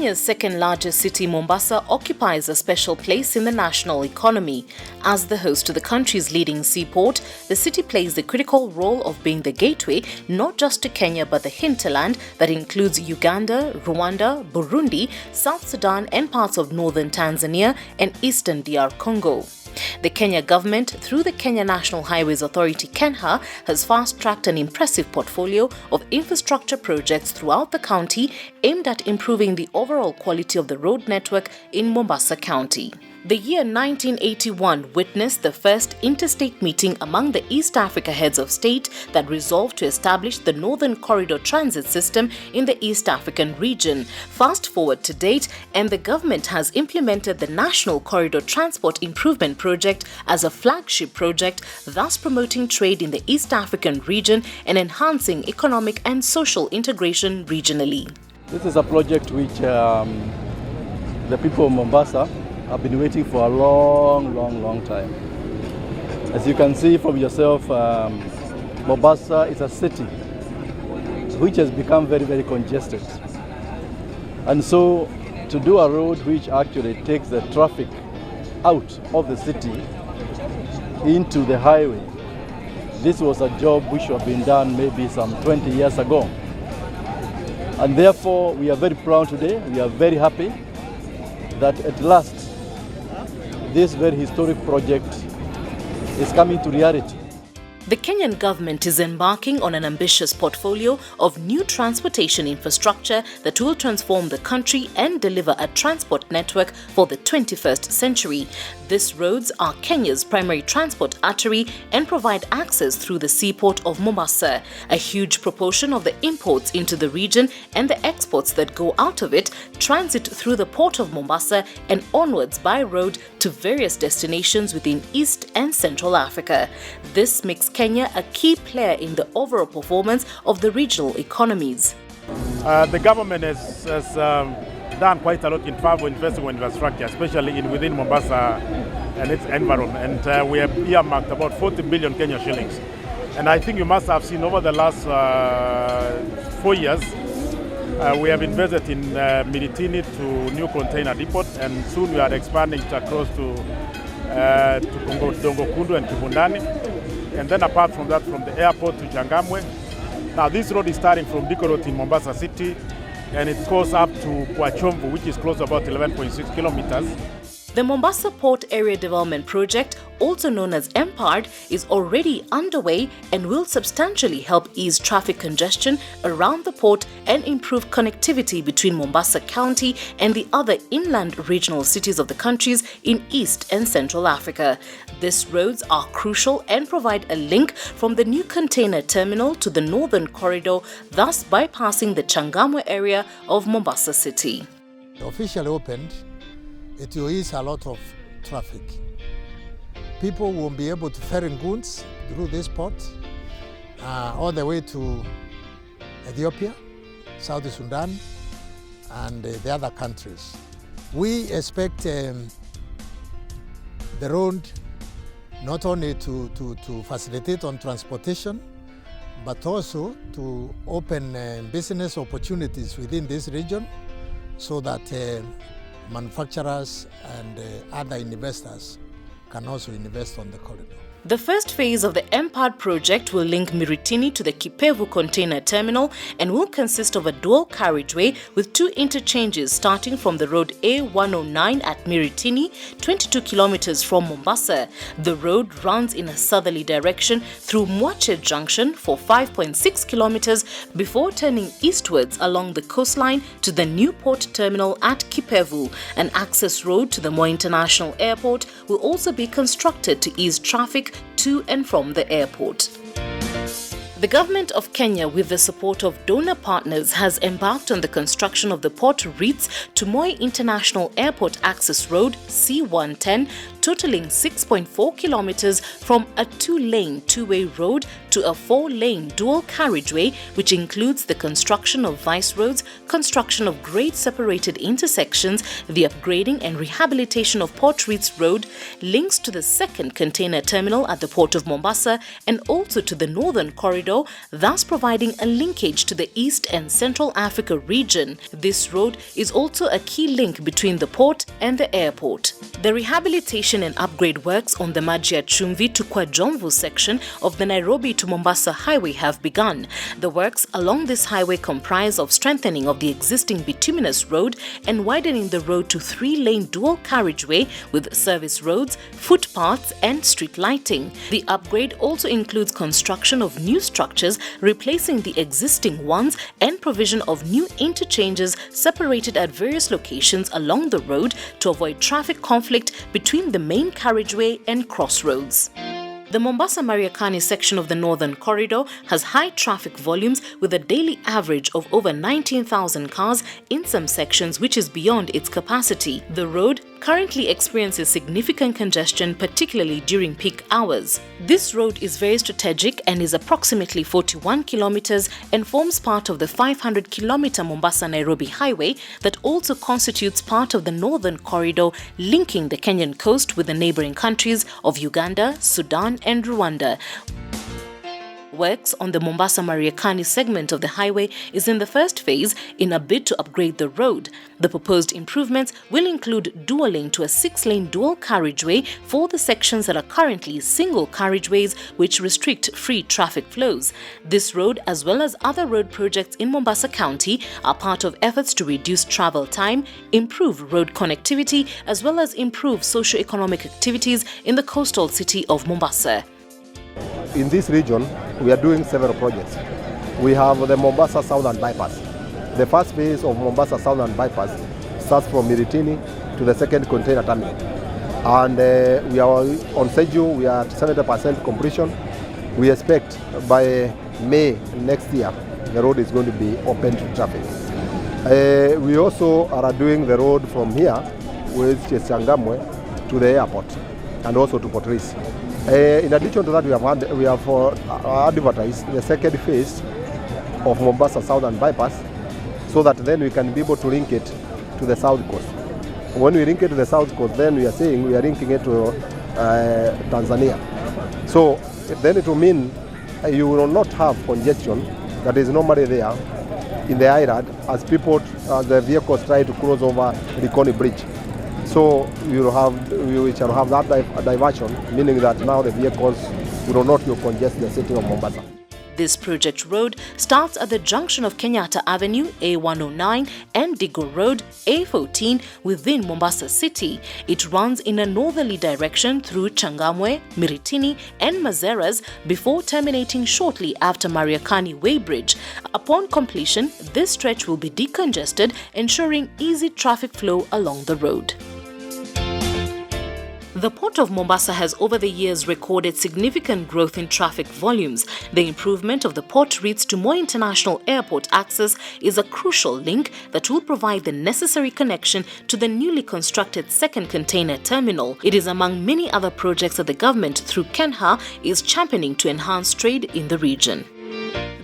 Kenya's second-largest city, Mombasa, occupies a special place in the national economy. As the host to the country's leading seaport, the city plays the critical role of being the gateway not just to Kenya but the hinterland that includes Uganda, Rwanda, Burundi, South Sudan and parts of northern Tanzania and eastern DR Congo. The Kenya government, through the Kenya National Highways Authority KENHA, has fast-tracked an impressive portfolio of infrastructure projects throughout the county aimed at improving the overall quality of the road network in Mombasa County. The year 1981 witnessed the first interstate meeting among the East Africa heads of state that resolved to establish the Northern Corridor Transit System in the East African region. Fast forward to date, and the government has implemented the National Corridor Transport Improvement Project as a flagship project, thus promoting trade in the East African region and enhancing economic and social integration regionally. This is a project which the people of Mombasa have been waiting for a long time. As you can see from yourself, Mombasa is a city which has become very congested. And so to do a road which actually takes the traffic out of the city into the highway, this was a job which should have been done maybe some 20 years ago. And therefore we are very proud today, we are very happy that at last this very historic project is coming to reality. The Kenyan government is embarking on an ambitious portfolio of new transportation infrastructure that will transform the country and deliver a transport network for the 21st century. These roads are Kenya's primary transport artery and provide access through the seaport of Mombasa. A huge proportion of the imports into the region and the exports that go out of it transit through the port of Mombasa and onwards by road to various destinations within East and Central Africa. This makes Kenya a key player in the overall performance of the regional economies. The government has done quite a lot in favor of investing in infrastructure, especially within Mombasa and its environment. And we have earmarked about 40 billion Kenya shillings. And I think you must have seen over the last 4 years, we have invested in Miritini to new container depot, and soon we are expanding it across to Dongo Kundu and Kibundani. And then apart from that, from the airport to Changamwe. Now this road is starting from Diko Road in Mombasa City, and it goes up to Kwachomvu, which is close to about 11.6 kilometers. The Mombasa Port Area Development Project, also known as MPARD, is already underway and will substantially help ease traffic congestion around the port and improve connectivity between Mombasa County and the other inland regional cities of the countries in East and Central Africa. These roads are crucial and provide a link from the new container terminal to the Northern Corridor, thus bypassing the Changamwe area of Mombasa City. Officially opened, it will ease a lot of traffic. People will be able to ferry goods through this port all the way to Ethiopia, South Sudan, and the other countries. We expect the road not only to facilitate on transportation, but also to open business opportunities within this region so that manufacturers and other investors can also invest on the corridor. The first phase of the MPARD project will link Miritini to the Kipevu container terminal and will consist of a dual carriageway with 2 interchanges starting from the road A109 at Miritini, 22 kilometers from Mombasa. The road runs in a southerly direction through Mwache Junction for 5.6 kilometers before turning eastwards along the coastline to the new port terminal at Kipevu. An access road to the Moi International Airport will also be constructed to ease traffic to and from the airport. The government of Kenya, with the support of donor partners, has embarked on the construction of the Port Reitz to Moi International Airport Access Road C110, totaling 6.4 kilometers from a 2-lane two-way road to a 4-lane dual carriageway, which includes the construction of vice roads, construction of grade-separated intersections, the upgrading and rehabilitation of Port Reitz Road, links to the second container terminal at the Port of Mombasa, and also to the Northern Corridor, thus providing a linkage to the East and Central Africa region. This road is also a key link between the port and the airport. The rehabilitation and upgrade works on the Maji ya Chumvi to Kwajomvu section of the Nairobi to Mombasa highway have begun. The works along this highway comprise of strengthening of the existing bituminous road and widening the road to 3-lane dual carriageway with service roads, footpaths and street lighting. The upgrade also includes construction of new structures, replacing the existing ones, and provision of new interchanges separated at various locations along the road to avoid traffic conflict between the main carriageway and crossroads. The Mombasa-Mariakani section of the Northern Corridor has high traffic volumes with a daily average of over 19,000 cars in some sections, which is beyond its capacity. The road currently experiences significant congestion, particularly during peak hours. This road is very strategic and is approximately 41 kilometers and forms part of the 500-kilometer Mombasa-Nairobi highway that also constitutes part of the Northern Corridor, linking the Kenyan coast with the neighboring countries of Uganda, Sudan and Rwanda. Works on the Mombasa-Mariakani segment of the highway is in the first phase in a bid to upgrade the road. The proposed improvements will include dualing to a 6-lane dual carriageway for the sections that are currently single carriageways which restrict free traffic flows. This road, as well as other road projects in Mombasa County, are part of efforts to reduce travel time, improve road connectivity, as well as improve socio-economic activities in the coastal city of Mombasa. In this region, we are doing several projects. We have the Mombasa Southern Bypass. The first phase of Mombasa Southern Bypass starts from Miritini to the second container terminal. And we are on schedule, we are at 70% completion. We expect by May next year, the road is going to be open to traffic. We also are doing the road from here, which is Changamwe, to the airport and also to Port Reitz. In addition to that, we have advertised the second phase of Mombasa Southern Bypass so that then we can be able to link it to the south coast. When we link it to the south coast, then we are saying we are linking it to Tanzania. So then it will mean you will not have congestion that is normally there in the island as the vehicles try to cross over Likoni Bridge. So we shall have that diversion, meaning that now the vehicles will not congest the city of Mombasa. This project road starts at the junction of Kenyatta Avenue A109 and Digo Road A14 within Mombasa City. It runs in a northerly direction through Changamwe, Miritini and Mazeras before terminating shortly after Mariakani Weighbridge. Upon completion, this stretch will be decongested, ensuring easy traffic flow along the road. The Port of Mombasa has over the years recorded significant growth in traffic volumes. The improvement of the Port Reitz to Moi International Airport access is a crucial link that will provide the necessary connection to the newly constructed second container terminal. It is among many other projects that the government, through KENHA, is championing to enhance trade in the region.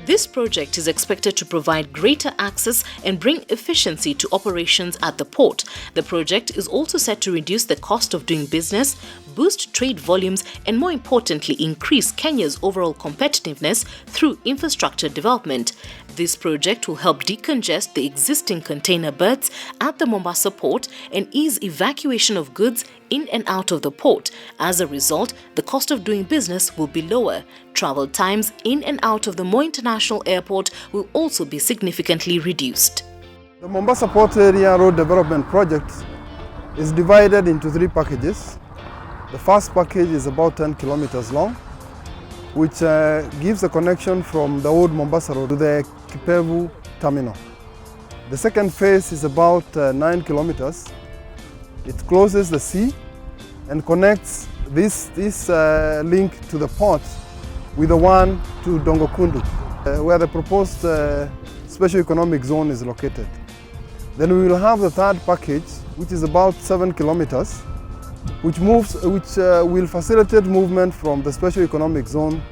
This project is expected to provide greater access and bring efficiency to operations at the port. The project is also set to reduce the cost of doing business, boost trade volumes, and more importantly, increase Kenya's overall competitiveness through infrastructure development. This project will help decongest the existing container berths at the Mombasa port and ease evacuation of goods in and out of the port. As a result, the cost of doing business will be lower. Travel times in and out of the Moi International Airport will also be significantly reduced. The Mombasa Port Area Road Development Project is divided into 3 packages. The first package is about 10 kilometers long, which gives a connection from the old Mombasa Road to the Kipevu terminal. The second phase is about 9 kilometers. It closes the sea and connects this link to the port with the one to Dongokundu, where the proposed special economic zone is located. Then we will have the third package, which is about 7 kilometers. which will facilitate movement from the special economic zone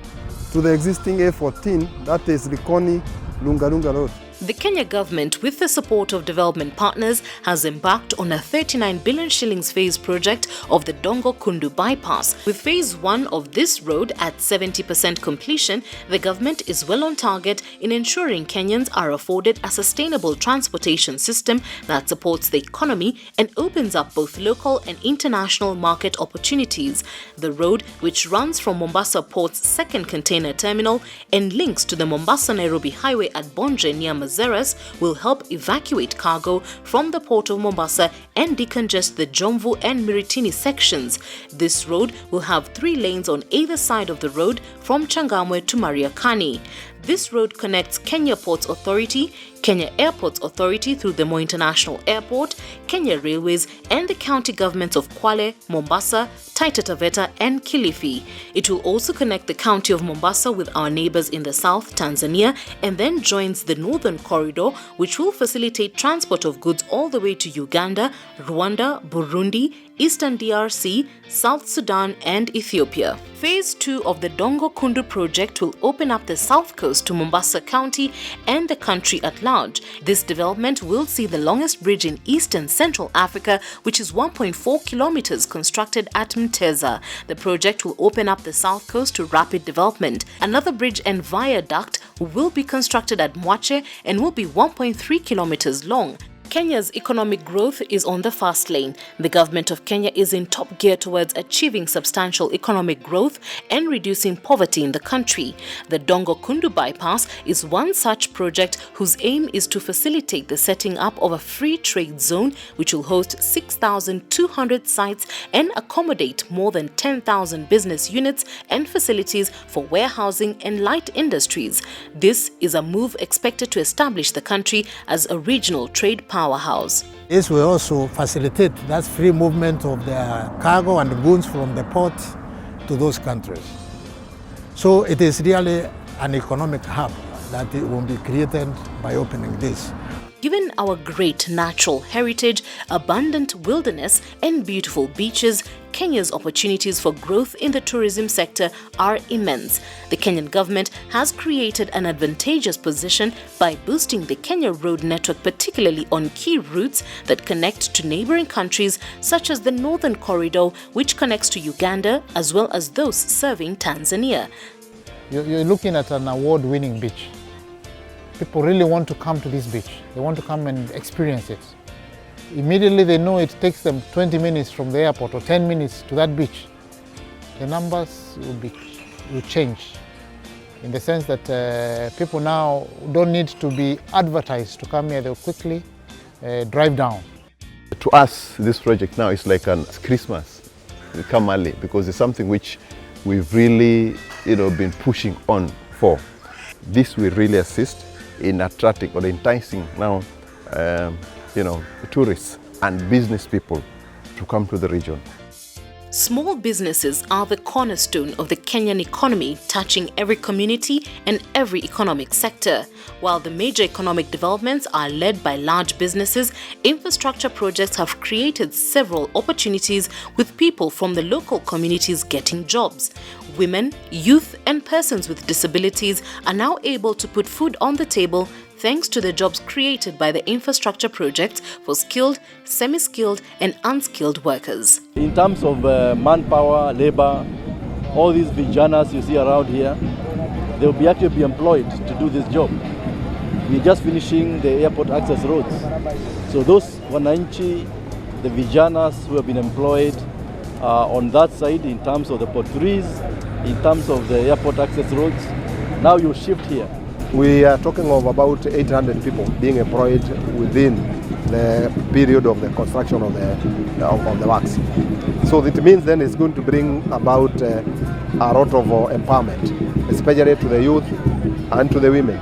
to the existing A14, that is Likoni Lungalunga Road. The Kenya government, with the support of development partners, has embarked on a 39 billion shillings phase project of the Dongo Kundu bypass. With phase 1 of this road at 70% completion, the government is well on target in ensuring Kenyans are afforded a sustainable transportation system that supports the economy and opens up both local and international market opportunities. The road, which runs from Mombasa Port's second container terminal and links to the Mombasa-Nairobi highway at Bonje near Mazeras, will help evacuate cargo from the port of Mombasa and decongest the Jomvu and Miritini sections. This road will have 3 lanes on either side of the road from Changamwe to Mariakani. This road connects Kenya Ports Authority, Kenya Airports Authority through the Moi International Airport, Kenya Railways and the county governments of Kwale, Mombasa, Taita Taveta and Kilifi. It will also connect the county of Mombasa with our neighbors in the south, Tanzania, and then joins the Northern Corridor, which will facilitate transport of goods all the way to Uganda, Rwanda, Burundi, Eastern DRC, South Sudan and Ethiopia. Phase 2 of the Dongo Kundu project will open up the south coast to Mombasa County and the country at large. This development will see the longest bridge in Eastern Central Africa, which is 1.4 kilometers, constructed at Mteza. The project will open up the south coast to rapid development. Another bridge and viaduct will be constructed at Mwache and will be 1.3 kilometers long. Kenya's economic growth is on the fast lane. The government of Kenya is in top gear towards achieving substantial economic growth and reducing poverty in the country. The Dongo Kundu bypass is one such project whose aim is to facilitate the setting up of a free trade zone which will host 6,200 sites and accommodate more than 10,000 business units and facilities for warehousing and light industries. This is a move expected to establish the country as a regional trade powerhouse. This will also facilitate that free movement of the cargo and goods from the port to those countries. So it is really an economic hub that it will be created by opening this. Given our great natural heritage, abundant wilderness and beautiful beaches, Kenya's opportunities for growth in the tourism sector are immense. The Kenyan government has created an advantageous position by boosting the Kenya road network, particularly on key routes that connect to neighboring countries such as the Northern Corridor, which connects to Uganda, as well as those serving Tanzania. You're looking at an award-winning beach. People really want to come to this beach. They want to come and experience it. Immediately they know it takes them 20 minutes from the airport or 10 minutes to that beach. The numbers will change in the sense that people now don't need to be advertised to come here. They'll quickly drive down. To us, this project now is like a Christmas. We come early because it's something which we've really been pushing on for. This will really assist in attracting or enticing now tourists and business people to come to the region. Small businesses are the cornerstone of the Kenyan economy, touching every community and every economic sector. While the major economic developments are led by large businesses, infrastructure projects have created several opportunities with people from the local communities getting jobs. Women, youth and persons with disabilities are now able to put food on the table thanks to the jobs created by the infrastructure projects for skilled, semi-skilled and unskilled workers. In terms of manpower, labor, all these vijanas you see around here, they will actually be employed to do this job. We're just finishing the airport access roads. So those wananchi, the vijanas who have been employed on that side in terms of the potteries, in terms of the airport access roads, now you shift here. We are talking of about 800 people being employed within the period of the construction of the works. So it means then it's going to bring about a lot of empowerment, especially to the youth and to the women,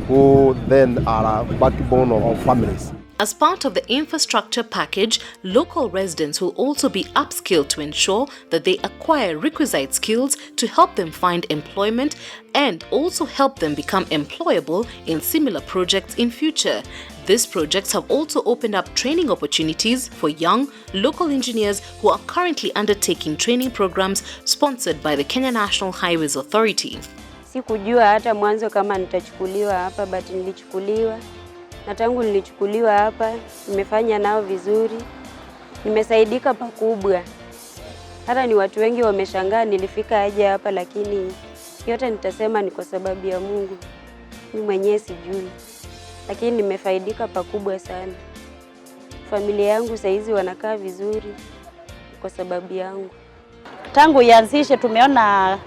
who then are a backbone of families. As part of the infrastructure package, local residents will also be upskilled to ensure that they acquire requisite skills to help them find employment and also help them become employable in similar projects in future. These projects have also opened up training opportunities for young local engineers who are currently undertaking training programs sponsored by the Kenya National Highways Authority. Sikujua hata mwanzo kama nitachukuliwa hapa, but nilichukuliwa. Na tangu nilichukuliwa hapa, nimefanya nao vizuri. Nimesaidika pakubwa. Hata ni watu wengi wameshangaa nilifika aje hapa, lakini yote nitasema ni kwa sababu ya Mungu. Mimi mwenyewe sijui. Lakini nimefaidika pakubwa sana. Familia yangu saizi wanakaa vizuri kwa sababu yangu. Tangu ianzishe tumeona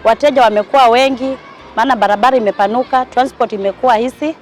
wateja wamekuwa wengi, maana barabara imepanuka, transport imekuwa hisi,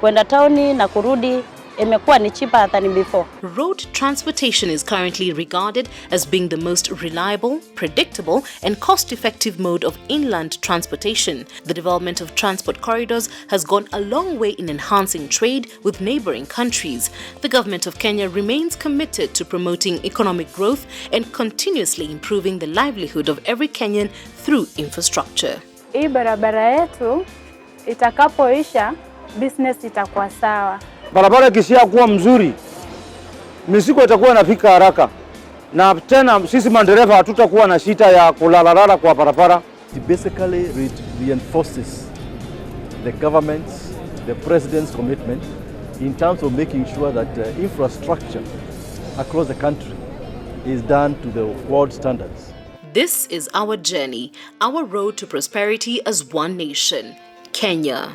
kwenda tauni na kurudi imekuwa ni cheaper than before. Road transportation is currently regarded as being the most reliable, predictable and cost-effective mode of inland transportation. The development of transport corridors has gone a long way in enhancing trade with neighboring countries. The government of Kenya remains committed to promoting economic growth and continuously improving the livelihood of every Kenyan through infrastructure. Hii barabara yetu itakapoisha, business itakuwa sawa. Barabara ikishia kuwa mzuri, mizigo itakuwa inafika haraka. Na tena sisi madereva hatutakuwa na shida ya kulalala kwa barabara. It basically reinforces the government's, the president's commitment in terms of making sure that infrastructure across the country is done to the world standards. This is our journey, our road to prosperity as one nation, Kenya.